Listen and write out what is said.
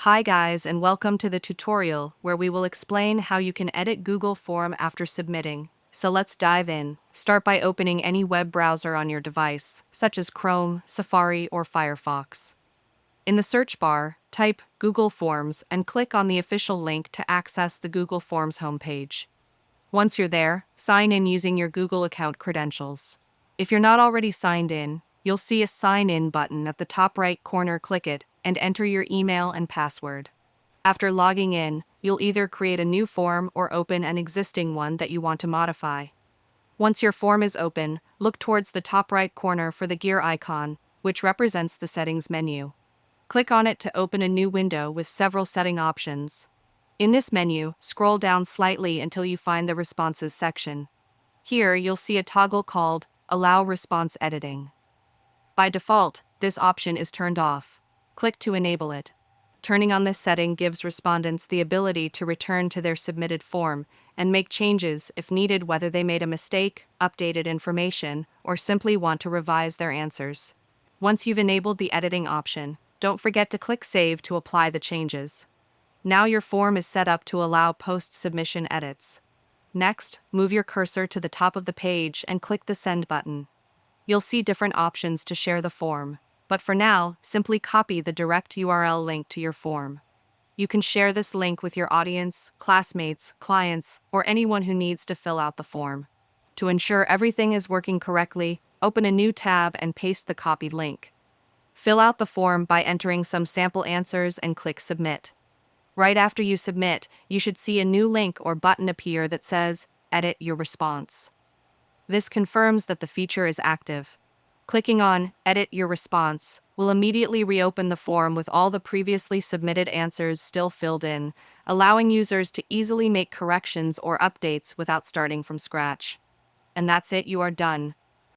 Hi guys, and welcome to the tutorial where we will explain how you can edit Google Form after submitting. So let's dive in. Start by opening any web browser on your device, such as Chrome, Safari, or Firefox. In the search bar, type Google Forms and click on the official link to access the Google Forms homepage. Once you're there, sign in using your Google account credentials. If you're not already signed in, you'll see a Sign In button at the top right corner. Click it and enter your email and password. After logging in, you'll either create a new form or open an existing one that you want to modify. Once your form is open, look towards the top right corner for the gear icon, which represents the settings menu. Click on it to open a new window with several setting options. In this menu, scroll down slightly until you find the Responses section. Here, you'll see a toggle called Allow Response Editing. By default, this option is turned off. Click to enable it. Turning on this setting gives respondents the ability to return to their submitted form and make changes if needed, whether they made a mistake, updated information, or simply want to revise their answers. Once you've enabled the editing option, don't forget to click Save to apply the changes. Now your form is set up to allow post-submission edits. Next, move your cursor to the top of the page and click the Send button. You'll see different options to share the form, but for now, simply copy the direct URL link to your form. You can share this link with your audience, classmates, clients, or anyone who needs to fill out the form. To ensure everything is working correctly, open a new tab and paste the copied link. Fill out the form by entering some sample answers and click Submit. Right after you submit, you should see a new link or button appear that says, Edit Your Response. This confirms that the feature is active. Clicking on Edit Your Response will immediately reopen the form with all the previously submitted answers still filled in, allowing users to easily make corrections or updates without starting from scratch. And that's it, you are done.